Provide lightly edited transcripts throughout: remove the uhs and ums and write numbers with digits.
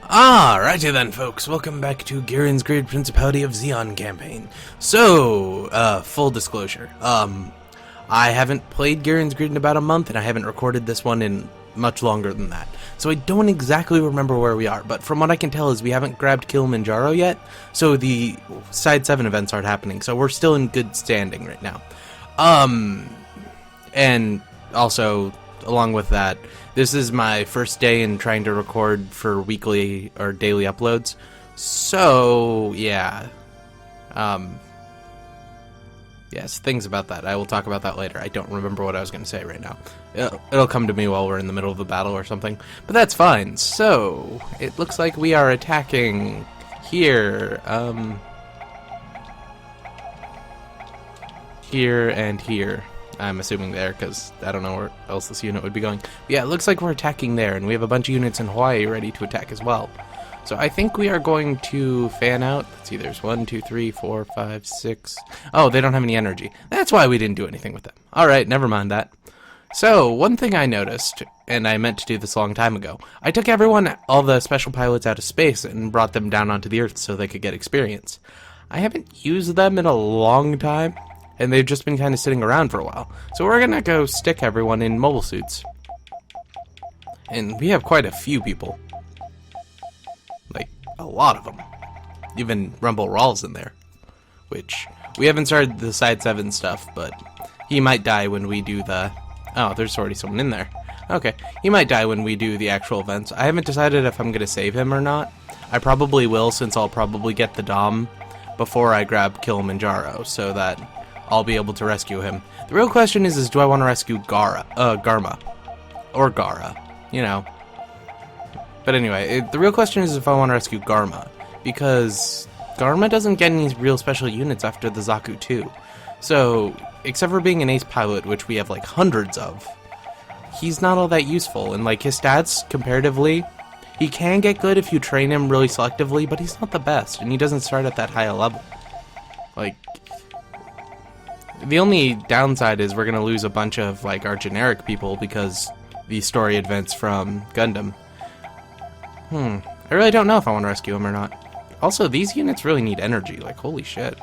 Alrighty then, folks. Welcome back to Giren's Great Principality of Zeon campaign. So, full disclosure. I haven't played Giren's Grid in about a month, and I haven't recorded this one in much longer than that. So I don't exactly remember where we are, but from what I can tell is we haven't grabbed Kilimanjaro yet, so the Side 7 events aren't happening, so we're still in good standing right now. And also, along with that, this is my first day in trying to record for weekly or daily uploads. So, yeah. Yes, things about that. I will talk about that later. I don't remember what I was going to say right now. It'll come to me while we're in the middle of a battle or something. But that's fine. So, it looks like we are attacking here. Here and here. I'm assuming there, because I don't know where else this unit would be going. But yeah, it looks like we're attacking there, and we have a bunch of units in Hawaii ready to attack as well. So I think we are going to fan out. Let's see, there's 1, 2, 3, 4, 5, 6. Oh, they don't have any energy. That's why we didn't do anything with them. Alright, never mind that. So, one thing I noticed, and I meant to do this a long time ago, I took all the special pilots out of space and brought them down onto the Earth so they could get experience. I haven't used them in a long time, and they've just been kind of sitting around for a while. So we're gonna go stick everyone in mobile suits. And we have quite a few people. Like, a lot of them. Even Rumble Rawls in there. Which, we haven't started the Side 7 stuff, but he might die when we do the... Oh, there's already someone in there. Okay, he might die when we do the actual events. I haven't decided if I'm gonna save him or not. I probably will, since I'll probably get the Dom before I grab Kilimanjaro, so that I'll be able to rescue him. The real question is do I want to rescue Garma? Or Gara, you know. But anyway, the real question is if I want to rescue Garma, because Garma doesn't get any real special units after the Zaku 2. So, except for being an ace pilot, which we have like hundreds of, he's not all that useful, and like his stats, comparatively, he can get good if you train him really selectively, but he's not the best, and he doesn't start at that high a level. Like, the only downside is we're going to lose a bunch of like our generic people because the story events from Gundam. I really don't know if I want to rescue him or not. Also, these units really need energy, like holy shit.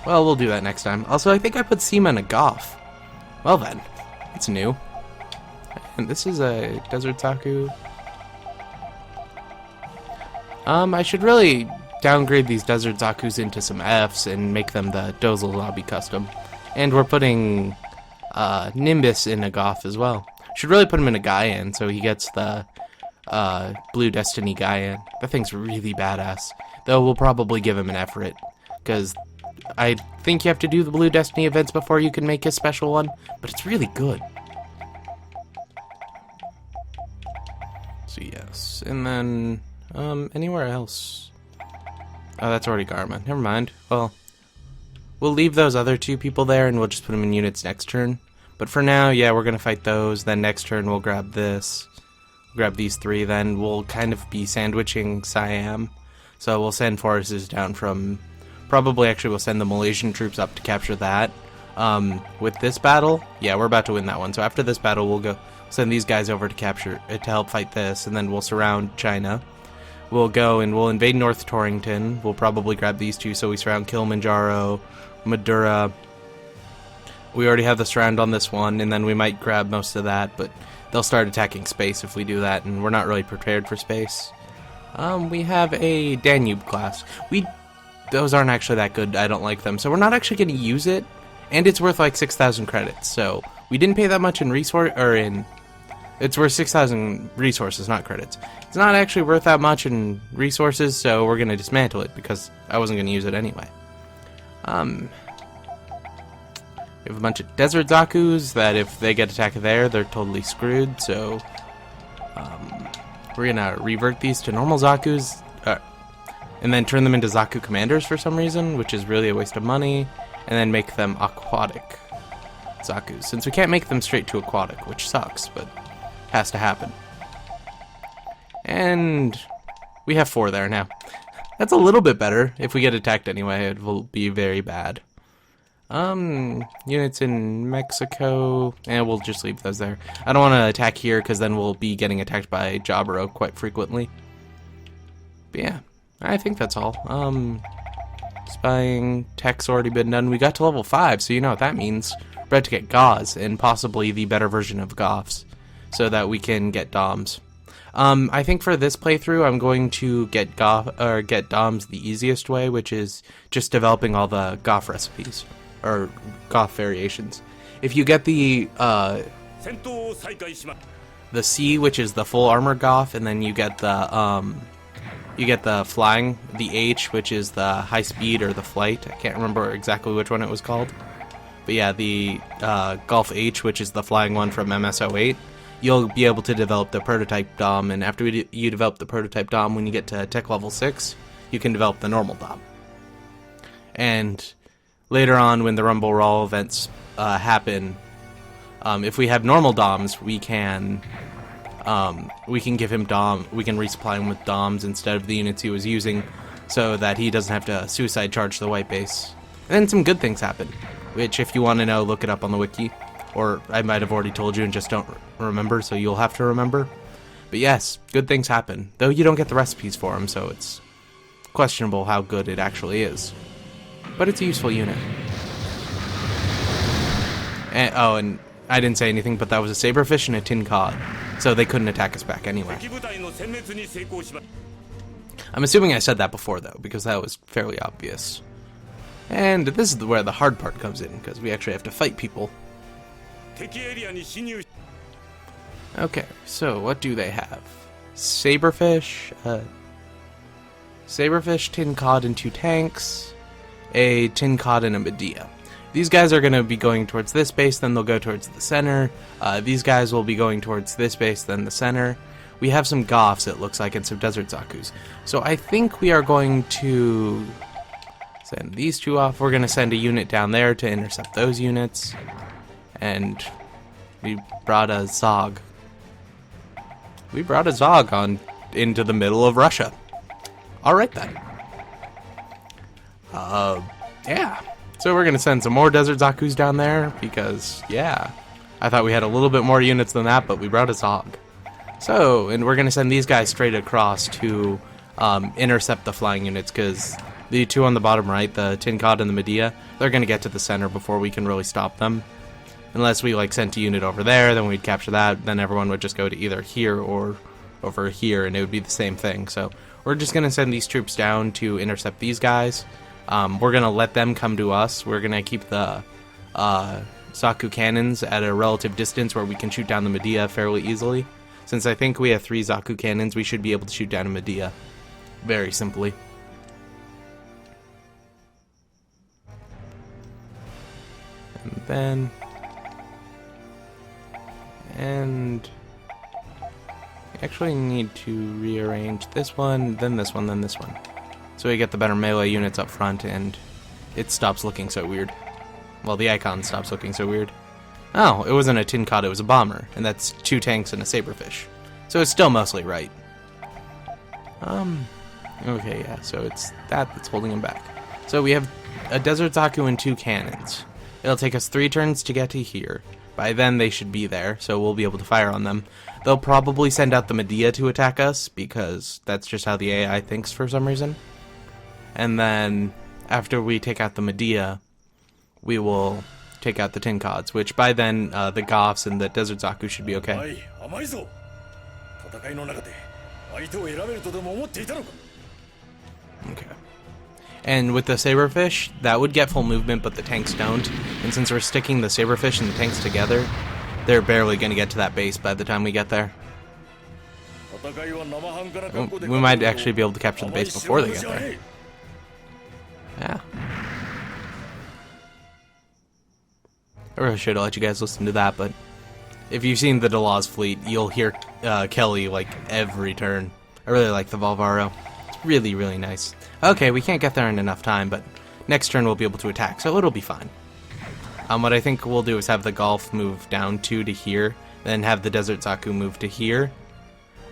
Well, we'll do that next time. Also, I think I put Seema in a Goth. Well then, it's new. And this is a Desert Zaku. I should really downgrade these Desert Zakus into some Fs and make them the Dozel Lobby custom. And we're putting Nimbus in a Goth as well. Should really put him in a Gihren so he gets the Blue Destiny Gihren. That thing's really badass. Though we'll probably give him an Efrit, because I think you have to do the Blue Destiny events before you can make his special one, but it's really good. So yes, and then anywhere else? Oh, that's already Garma. Never mind. Well, we'll leave those other two people there and we'll just put them in units next turn. But for now, yeah, we're gonna fight those. Then next turn we'll grab this. Grab these three, then we'll kind of be sandwiching Siam. So we'll send forces down from... Probably actually we'll send the Malaysian troops up to capture that. With this battle, yeah, we're about to win that one. So after this battle, we'll go send these guys over to help fight this, and then we'll surround China. We'll go and we'll invade North Torrington. We'll probably grab these two, so we surround Kilimanjaro, Madura. We already have the surround on this one, and then we might grab most of that, but they'll start attacking space if we do that, and we're not really prepared for space. We have a Danube class. Those aren't actually that good. I don't like them, so we're not actually going to use it, and it's worth like 6,000 credits. So we didn't pay that much in It's worth 6,000 resources, not credits. It's not actually worth that much in resources, so we're going to dismantle it because I wasn't going to use it anyway. We have a bunch of Desert Zakus that if they get attacked there, they're totally screwed, so we're going to revert these to normal Zakus, and then turn them into Zaku Commanders for some reason, which is really a waste of money, and then make them aquatic Zakus, since we can't make them straight to aquatic, which sucks, but has to happen. And we have 4 there now. That's a little bit better. If we get attacked anyway, it will be very bad. Units in Mexico, and we'll just leave those there. I don't want to attack here because then we'll be getting attacked by Jaburo quite frequently. But yeah, I think that's all. Spying, tech's already been done. We got to level 5, so you know what that means. We're about to get Gauze, and possibly the better version of Goths, so that we can get Doms. I think for this playthrough, I'm going to get Doms the easiest way, which is just developing all the Goth recipes, or Goth variations. If you get the C, which is the full armor Goth, and then you get the flying, the H, which is the high speed or the flight. I can't remember exactly which one it was called. But yeah, the Golf H, which is the flying one from MS-08, you'll be able to develop the prototype Dom, and after you develop the prototype Dom, when you get to tech level 6, you can develop the normal Dom. And later on, when the Rumble Raw events happen, if we have normal Doms, we can give him Dom. We can resupply him with Doms instead of the units he was using, so that he doesn't have to suicide charge the white base. And then some good things happen, which, if you want to know, look it up on the wiki. Or I might have already told you and just don't remember, so you'll have to remember. But yes, good things happen. Though you don't get the recipes for them, so it's questionable how good it actually is. But it's a useful unit. And, oh, and I didn't say anything, but that was a Saberfish and a Tin Cod, so they couldn't attack us back anyway. I'm assuming I said that before, though, because that was fairly obvious. And this is where the hard part comes in, because we actually have to fight people. Okay, so what do they have? Saberfish, Tin Cod, and 2 tanks, a Tin Cod, and a Medea. These guys are going to be going towards this base, then they'll go towards the center. These guys will be going towards this base, then the center. We have some Goths, it looks like, and some Desert Zakus. So I think we are going to send these 2 off. We're going to send a unit down there to intercept those units. And we brought a Zog. We brought a Zog on into the middle of Russia. Alright then. Yeah. So we're gonna send some more Desert Zakus down there because, yeah. I thought we had a little bit more units than that, but we brought a Zog. So, and we're gonna send these guys straight across to intercept the flying units, because the 2 on the bottom right, the Tin Cod and the Medea, they're gonna get to the center before we can really stop them. Unless we sent a unit over there, then we'd capture that, then everyone would just go to either here or over here, and it would be the same thing. So we're just going to send these troops down to intercept these guys. We're going to let them come to us. We're going to keep the Zaku cannons at a relative distance where we can shoot down the Medea fairly easily. Since I think we have 3 Zaku cannons, we should be able to shoot down a Medea very simply. And then... And we actually need to rearrange this one, then this one, then this one. So we get the better melee units up front and it stops looking so weird. Well, the icon stops looking so weird. Oh, it wasn't a Tin Cod, it was a bomber. And that's 2 tanks and a Saberfish. So it's still mostly right. Okay, yeah, so it's that's holding him back. So we have a Desert Zaku and 2 cannons. It'll take us 3 turns to get to here. By then they should be there, so we'll be able to fire on them. They'll probably send out the Medea to attack us, because that's just how the AI thinks for some reason. And then, after we take out the Medea, we will take out the Tin Cods, which by then, the Goths and the Desert Zaku should be okay. Okay. And with the Saberfish, that would get full movement, but the tanks don't. And since we're sticking the Saberfish and the tanks together, they're barely going to get to that base by the time we get there. We might actually be able to capture the base before they get there. Yeah. I really should have let you guys listen to that, but if you've seen the Delaw's fleet, you'll hear Kelly every turn. I really like the Volvaro. It's really, really nice. Okay, we can't get there in enough time, but next turn we'll be able to attack, so it'll be fine. What I think we'll do is have the Golf move down to here, then have the Desert Zaku move to here.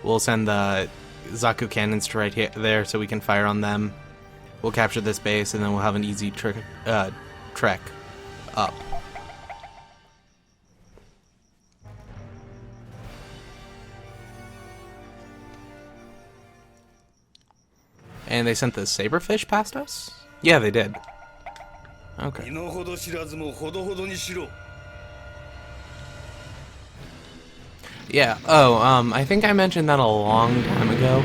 We'll send the Zaku cannons to right here, there so we can fire on them. We'll capture this base, and then we'll have an easy trek up. And they sent the saberfish past us? Yeah, they did. Okay. Yeah, I think I mentioned that a long time ago.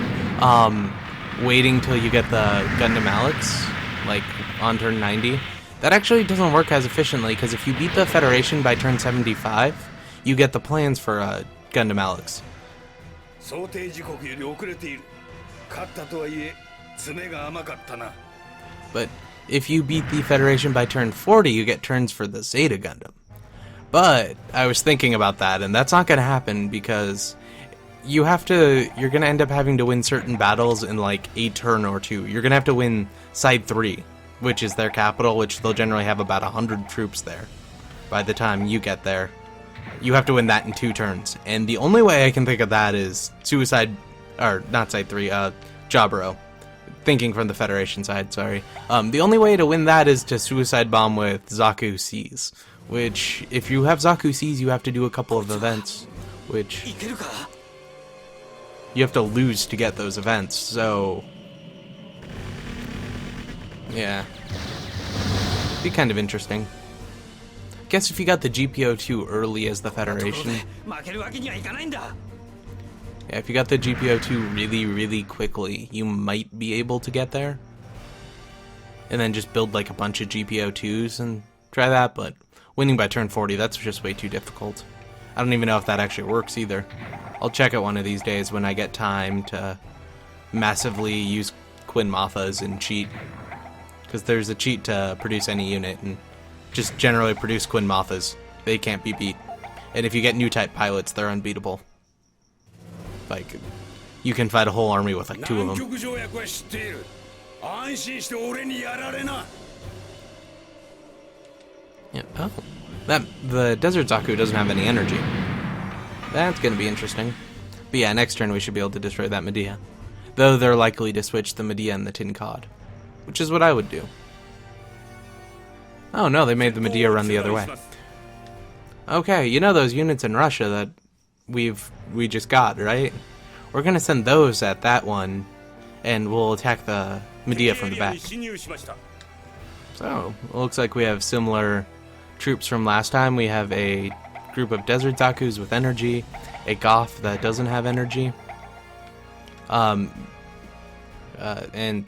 Waiting till you get the Gundam Alex, like, on turn 90. That actually doesn't work as efficiently, because if you beat the Federation by turn 75, you get the plans for Gundam Alex. But if you beat the Federation by turn 40, you get turns for the Zeta Gundam. But I was thinking about that, and that's not going to happen because you're going to end up having to win certain battles in like a turn or two. You're going to have to win Side 3, which is their capital, which they'll generally have about 100 troops there by the time you get there. You have to win that in 2 turns. And the only way I can think of that is not Side 3, Jaburo. Thinking from the Federation side, sorry. The only way to win that is to suicide bomb with Zaku Seas. Which, if you have Zaku Seas, you have to do a couple of events. Which you have to lose to get those events, so yeah. Be kind of interesting. Guess if you got the GPO2 early as the Federation. Yeah, if you got the GPO2 really, really quickly, you might be able to get there. And then just build like a bunch of GPO2s and try that, but winning by turn 40, that's just way too difficult. I don't even know if that actually works either. I'll check it one of these days when I get time to massively use Quinn Mothas and cheat. Because there's a cheat to produce any unit, and just generally produce Quinn Mothas. They can't be beat. And if you get new type pilots, they're unbeatable. Like, you can fight a whole army with like 2 of them. Yeah, oh. The Desert Zaku doesn't have any energy. That's gonna be interesting. But yeah, next turn we should be able to destroy that Medea. Though they're likely to switch the Medea and the Tin Cod. Which is what I would do. Oh no, they made the Medea run the other way. Okay, you know those units in Russia that we just got, right? We're gonna send those at that one, and we'll attack the Medea from the back. So, it looks like we have similar troops from last time. We have a group of Desert Zakus with energy, a Goth that doesn't have energy, and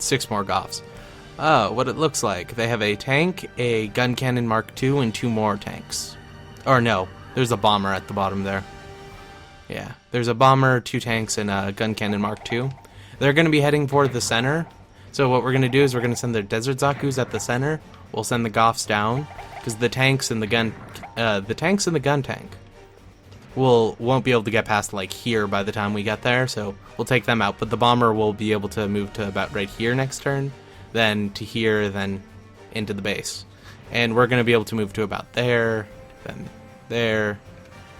6 more Goths. What it looks like, they have a tank, a gun cannon Mark II, and 2 more tanks. Or no, there's a bomber at the bottom there. Yeah, there's a bomber, 2 tanks, and a gun cannon Mark II. They're going to be heading for the center. So what we're going to do is we're going to send the Desert Zakus at the center. We'll send the Goths down, because the tanks and the gun tank won't be able to get past like here by the time we get there. So we'll take them out. But the bomber will be able to move to about right here next turn, then to here, then into the base. And we're going to be able to move to about there, then there,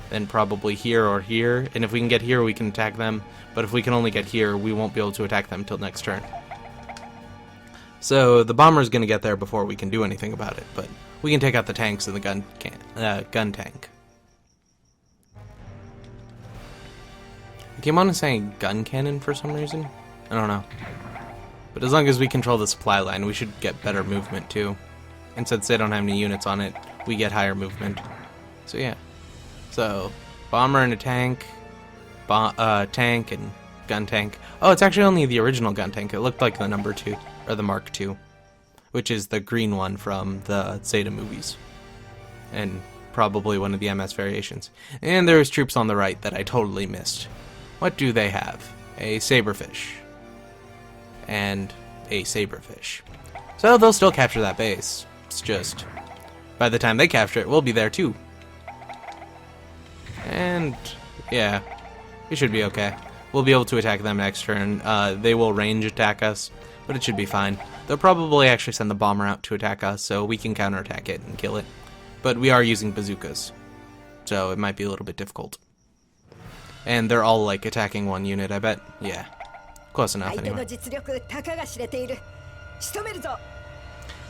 then probably here or here. And if we can get here, we can attack them. But if we can only get here, we won't be able to attack them till next turn. So the bomber's going to get there before we can do anything about it. But we can take out the tanks and the gun tank. I came on and saying gun cannon for some reason. I don't know. But as long as we control the supply line, we should get better movement too. And since they don't have any units on it, we get higher movement. So yeah. So, bomber and a tank, tank and gun tank. Oh, it's actually only the original gun tank. It looked like the number 2, or the Mark II, which is the green one from the Zeta movies. And probably one of the MS variations. And there's troops on the right that I totally missed. What do they have? A saberfish. And a saberfish. So they'll still capture that base. It's just, by the time they capture it, we'll be there too. And, yeah, we should be okay. We'll be able to attack them next turn. They will range attack us, but it should be fine. They'll probably actually send the bomber out to attack us, so we can counterattack it and kill it. But we are using bazookas, so it might be a little bit difficult. And they're all, like, attacking one unit, I bet. Yeah. Close enough, anyway.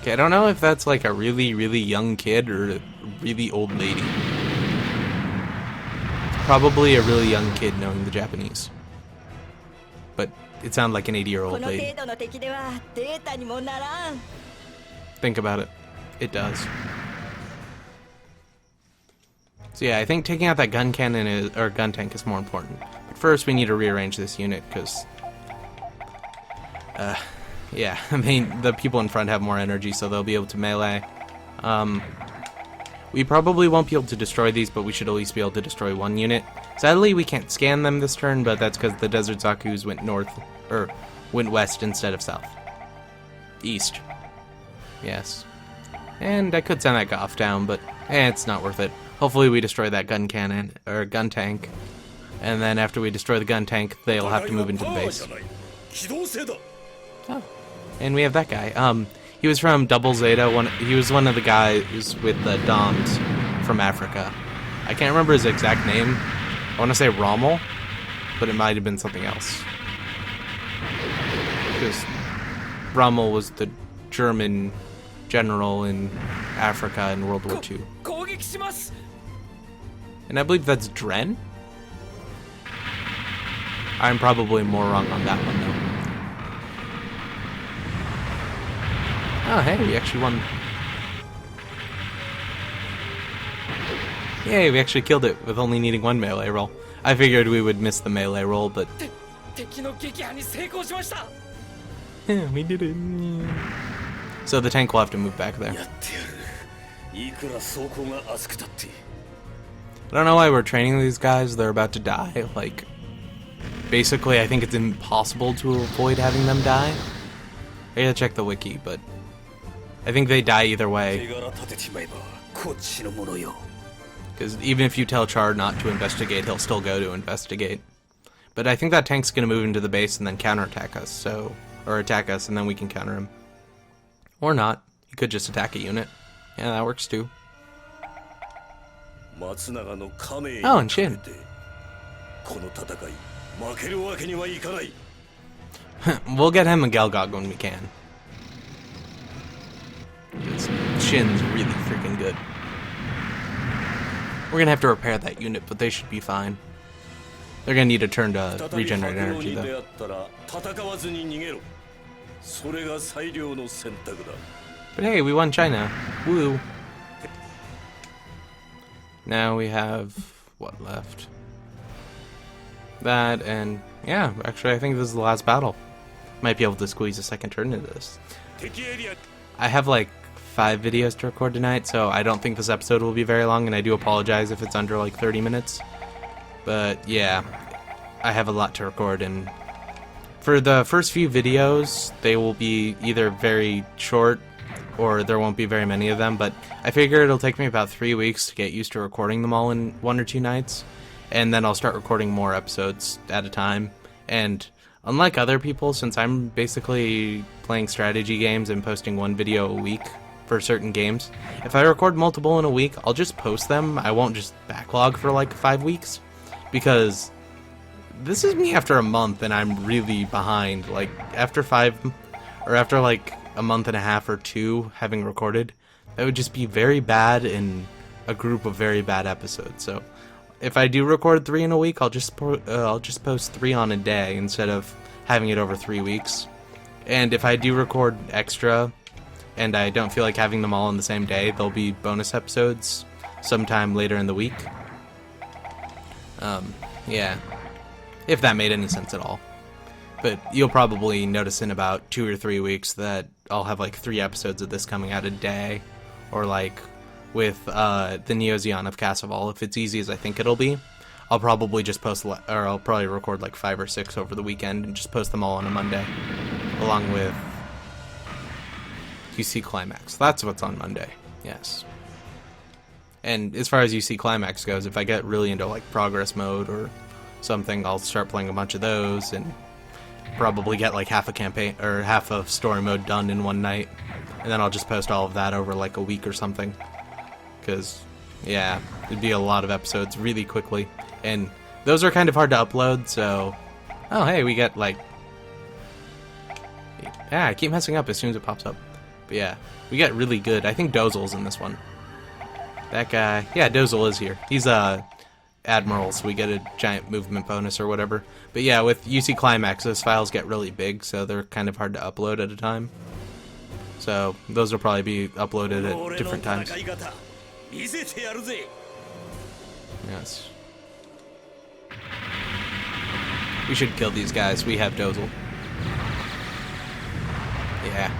Okay, I don't know if that's like a really, really young kid or a really old lady. Probably a really young kid knowing the Japanese. But it sounded like an 80-year-old lady. Think about it. It does. So yeah, I think taking out that gun cannon or gun tank is more important. But first we need to rearrange this unit because yeah, I mean, the people in front have more energy, so they'll be able to melee. We probably won't be able to destroy these, but we should at least be able to destroy one unit. Sadly, we can't scan them this turn, but that's because the Desert Zaku's went north, or went west instead of south. East. Yes. And I could send that Goff down, but it's not worth it. Hopefully we destroy that gun cannon, or gun tank. And then after we destroy the gun tank, they'll have to move into the base. Oh. And we have that guy. He was from Double Zeta. He was one of the guys with the Doms from Africa. I can't remember his exact name. I want to say Rommel, but it might have been something else. Because Rommel was the German general in Africa in World War II. And I believe that's Dren? I'm probably more wrong on that one, though. Oh, hey, we actually won. Yay, we actually killed it with only needing one melee roll. I figured we would miss the melee roll, but... yeah, we did it. Yeah. So the tank will have to move back there. I don't know why we're training these guys. They're about to die. Like, basically, I think it's impossible to avoid having them die. I gotta check the wiki, but I think they die either way. Because even if you tell Char not to investigate, he'll still go to investigate. But I think that tank's gonna move into the base and then counterattack us, so... or attack us, and then we can counter him. Or not. He could just attack a unit. Yeah, that works too. Oh, and Shin. We'll get him a Gelgog when we can. Shin's really freaking good. We're gonna have to repair that unit, but they should be fine. They're gonna need a turn to regenerate energy, though. But hey, we won China. Woo! Now we have what left? That and yeah, actually I think this is the last battle. Might be able to squeeze a second turn into this. I have like 5 videos to record tonight, so I don't think this episode will be very long, and I do apologize if it's under like 30 minutes. But yeah, I have a lot to record, and for the first few videos, they will be either very short or there won't be very many of them, but I figure it'll take me about 3 weeks to get used to recording them all in 1 or 2 nights, and then I'll start recording more episodes at a time. And unlike other people, since I'm basically playing strategy games and posting 1 video a week for certain games, if I record multiple in a week, I'll just post them. I won't just backlog for like 5 weeks, because this is me after a month and I'm really behind. Like after like a month and a half or 2 having recorded, that would just be very bad in a group of very bad episodes. So if I do record 3 in a week, I'll just post 3 on a day instead of having it over 3 weeks. And if I do record extra and I don't feel like having them all on the same day, there'll be bonus episodes sometime later in the week. Yeah, if that made any sense at all. But you'll probably notice in about 2 or 3 weeks that I'll have like 3 episodes of this coming out a day, or like with the Neo Zeon of Casseval, if it's easy as I think it'll be, I'll probably just I'll probably record like 5 or 6 over the weekend and just post them all on a Monday, along with UC Climax. That's what's on Monday, yes. And as far as UC Climax goes, if I get really into like progress mode or something, I'll start playing a bunch of those and probably get like half a campaign or half of story mode done in 1 night, and then I'll just post all of that over like a week or something, because yeah, it'd be a lot of episodes really quickly, and those are kind of hard to upload. So oh hey, we get like, yeah, I keep messing up as soon as it pops up, But yeah, we got really good. I think Dozel's in this one. That guy, yeah, Dozel is here. He's Admiral, so we get a giant movement bonus or whatever. But yeah, with UC Climax, those files get really big, so they're kind of hard to upload at a time. So those will probably be uploaded at different times. Yes. We should kill these guys. We have Dozel. Yeah.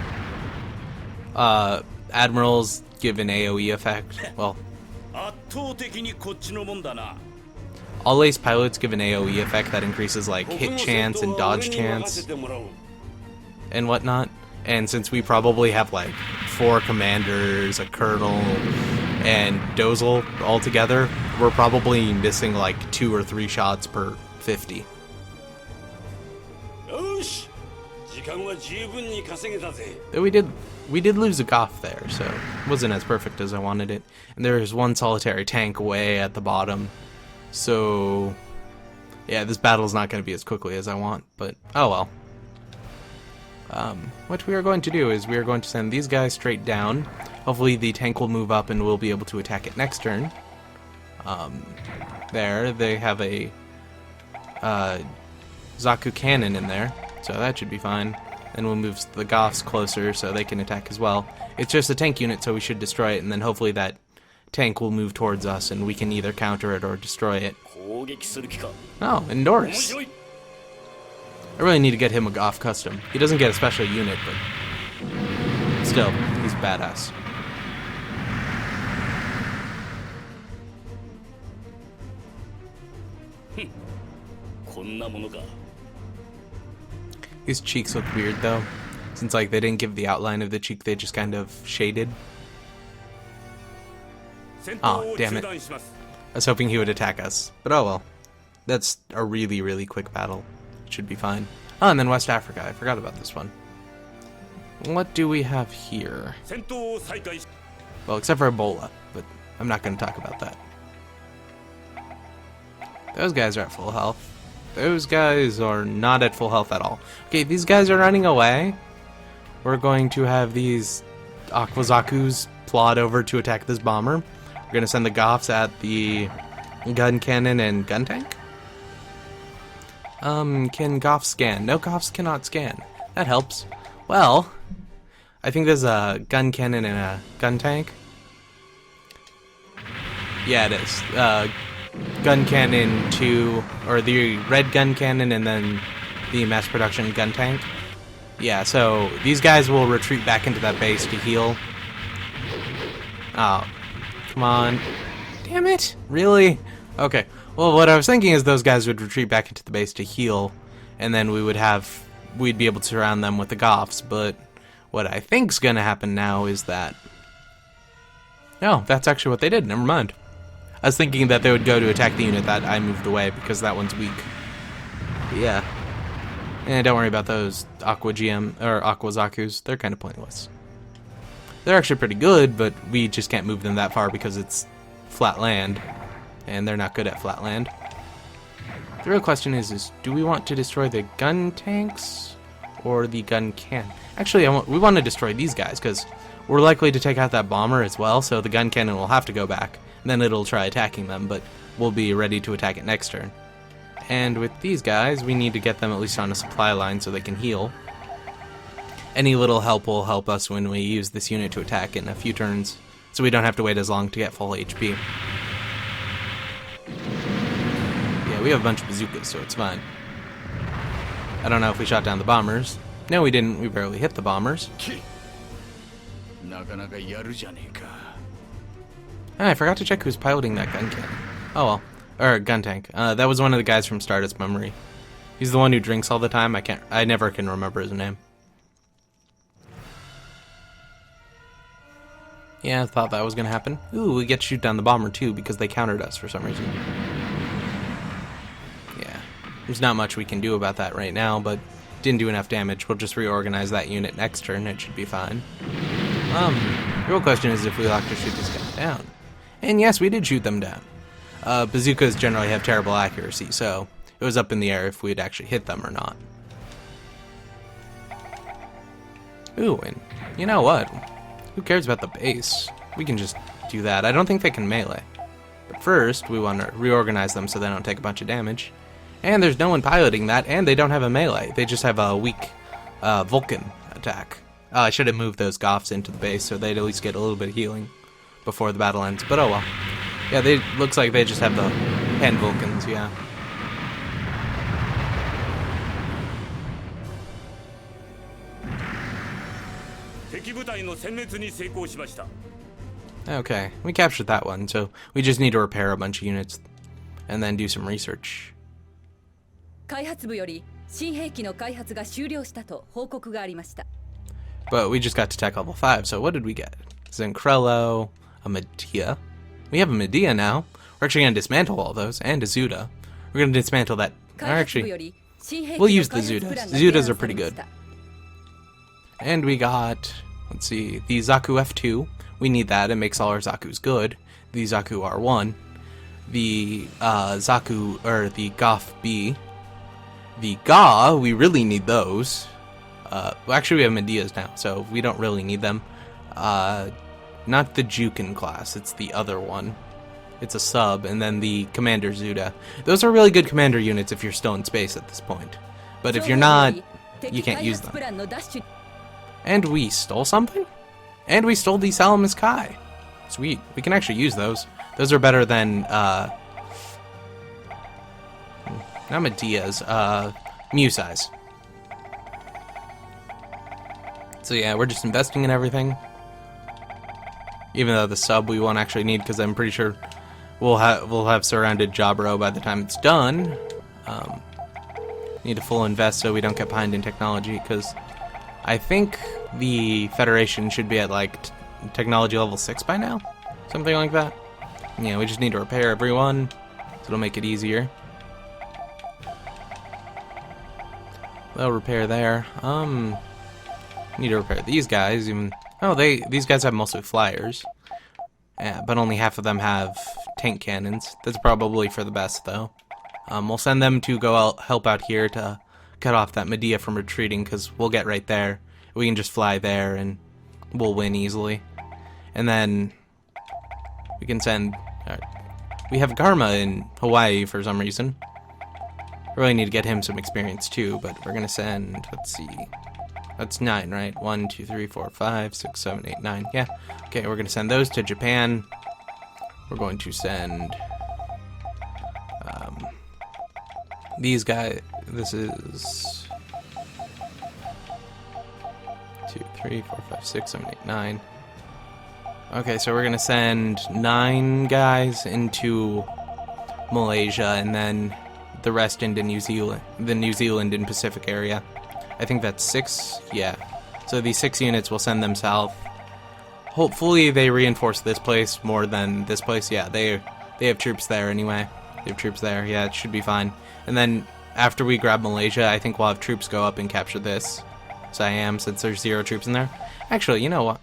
Admirals give an AoE effect. Well, all ace pilots give an AoE effect that increases like hit chance and dodge chance and whatnot. And since we probably have like 4 commanders, a colonel, and Dozel all together, we're probably missing like 2 or 3 shots per 50. We did lose a Goth there, so it wasn't as perfect as I wanted it. And there's one solitary tank way at the bottom, so yeah, this battle's not going to be as quickly as I want, but oh well. What we are going to do is we are going to send these guys straight down. Hopefully the tank will move up and we'll be able to attack it next turn. There, they have a Zaku cannon in there, so that should be fine. Then we'll move the Goths closer so they can attack as well. It's just a tank unit, so we should destroy it, and then hopefully that tank will move towards us and we can either counter it or destroy it. Oh, Endorus! I really need to get him a Goth custom. He doesn't get a special unit, but still, he's badass. His cheeks look weird though, since like they didn't give the outline of the cheek, they just kind of shaded. Oh, damn it. I was hoping he would attack us, but oh well. That's a really, really quick battle. It should be fine. Oh, and then West Africa. I forgot about this one. What do we have here? Well, except for Ebola, but I'm not going to talk about that. Those guys are at full health. Those guys are not at full health at all. Okay, these guys are running away. We're going to have these Aquazakus plod over to attack this bomber. We're going to send the Goths at the gun cannon and gun tank. Can Goths scan? No, Goths cannot scan. That helps. Well, I think there's a gun cannon and a gun tank. Yeah, it is. Gun cannon 2, or the red gun cannon and then the mass production gun tank. Yeah, so these guys will retreat back into that base to heal. Oh, come on. Damn it. Really? Okay. Well, what I was thinking is those guys would retreat back into the base to heal, and then we'd be able to surround them with the Goths, but what I think's gonna happen now is that... No, that's actually what they did. Never mind. I was thinking that they would go to attack the unit that I moved away because that one's weak. But yeah. And don't worry about those Aquazakus. They're kind of pointless. They're actually pretty good, but we just can't move them that far because it's flat land. And they're not good at flat land. The real question is do we want to destroy the gun tanks or the gun cannon? Actually, we want to destroy these guys because we're likely to take out that bomber as well, so the gun cannon will have to go back. And then it'll try attacking them, but we'll be ready to attack it next turn. And with these guys, we need to get them at least on a supply line so they can heal. Any little help will help us when we use this unit to attack in a few turns, so we don't have to wait as long to get full HP. Yeah, we have a bunch of bazookas, so it's fine. I don't know if we shot down the bombers. No, we didn't. We barely hit the bombers. I forgot to check who's piloting that gun cannon. Oh well. Or gun tank. That was one of the guys from Stardust Memory. He's the one who drinks all the time. I never can remember his name. Yeah, I thought that was gonna happen. Ooh, we get to shoot down the bomber too because they countered us for some reason. Yeah. There's not much we can do about that right now, but didn't do enough damage. We'll just reorganize that unit next turn. It should be fine. The real question is if we like to shoot these guys down. And yes, we did shoot them down. Bazookas generally have terrible accuracy, so it was up in the air if we'd actually hit them or not. Ooh, and You know what? Who cares about the base? We can just do that. I don't think they can melee. But first, we want to reorganize them so they don't take a bunch of damage. And there's no one piloting that, and they don't have a melee. They just have a weak Vulcan attack. I should have moved those Goths into the base so they'd at least get a little bit of healing before the battle ends. But oh well. Yeah, looks like they just have the hand Vulcans, yeah. Okay, we captured that one, so we just need to repair a bunch of units and then do some research. But we just got to tech level 5, so what did we get? Zencrello, a Medea. We have a Medea now. We're actually going to dismantle all those, and a Zuda. We're going to dismantle that. Actually, we'll use the Zudas. Zudas are pretty good. And we got, let's see, the Zaku F2. We need that. It makes all our Zakus good. The Zaku R1. The Zaku, or the Goth B. The Ga, we really need those. Well, actually, we have Medeas now, so we don't really need them. Not the Jukin class, it's the other one. It's a sub, and then the Commander Zuda. Those are really good commander units if you're still in space at this point. But if you're not, you can't use them. And we stole something? And we stole the Salamis Kai. Sweet. We can actually use those. Those are better than, not Medeas, Musai's. So yeah, we're just investing in everything. Even though the sub we won't actually need, because I'm pretty sure we'll have surrounded Jabro by the time it's done. Need to full invest so we don't get behind in technology, because I think the Federation should be at like technology level 6 by now, something like that. Yeah, we just need to repair everyone, so it'll make it easier. They'll repair there. Need to repair these guys. Even these guys have mostly flyers, but only half of them have tank cannons. That's probably for the best, though. We'll send them to go out, help out here to cut off that Medea from retreating, because we'll get right there. We can just fly there and we'll win easily. And then we can send. We have Garma in Hawaii for some reason. Really need to get him some experience too, but we're gonna send. Let's see. That's 9, right? 1, 2, 3, 4, 5, 6, 7, 8, 9. Yeah. Okay, we're gonna send those to Japan. We're going to send these guys. This is 2, 3, 4, 5, 6, 7, 8, 9. Okay, so we're gonna send 9 guys into Malaysia, and then the rest into New Zealand, the New Zealand and Pacific area. I think that's 6, yeah. So these 6 units will send them south. Hopefully they reinforce this place more than this place. Yeah, they have troops there anyway. They have troops there, yeah, it should be fine. And then after we grab Malaysia, I think we'll have troops go up and capture this Siam, since there's 0 troops in there. Actually, you know what?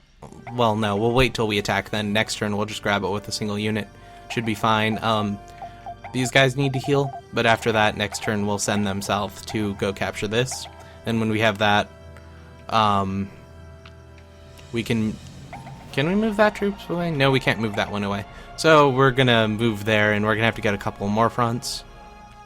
Well, no, we'll wait till we attack then. Next turn we'll just grab it with a single unit. Should be fine. These guys need to heal, but after that, next turn we'll send them south to go capture this. And when we have that, we can we move that troops away? No, we can't move that one away. So we're gonna move there, and we're gonna have to get a couple more fronts.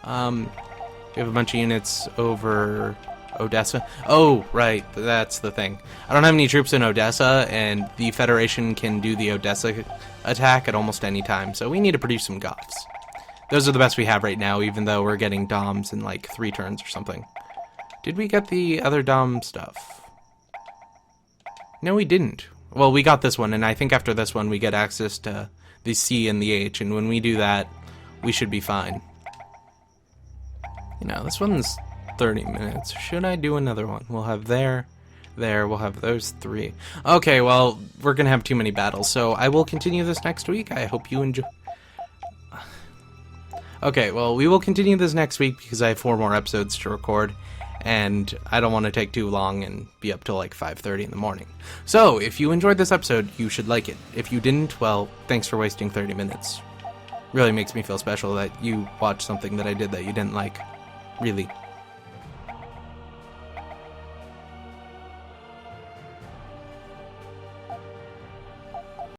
We have a bunch of units over Odessa. Oh, right, that's the thing. I don't have any troops in Odessa, and the Federation can do the Odessa attack at almost any time, so we need to produce some Goths. Those are the best we have right now, even though we're getting Doms in like 3 turns or something. Did we get the other Dom stuff? No, we didn't. Well, we got this one, and I think after this one we get access to the C and the H, and when we do that, we should be fine. You know, this one's 30 minutes. Should I do another one? We'll have there, we'll have those 3. Okay, well, we're gonna have too many battles, so I will continue this next week. I hope you enjoy. Okay, well, we will continue this next week because I have 4 more episodes to record, and I don't want to take too long and be up till like 5:30 in the morning. So, if you enjoyed this episode, you should like it. If you didn't, well, thanks for wasting 30 minutes. Really makes me feel special that you watched something that I did that you didn't like. Really.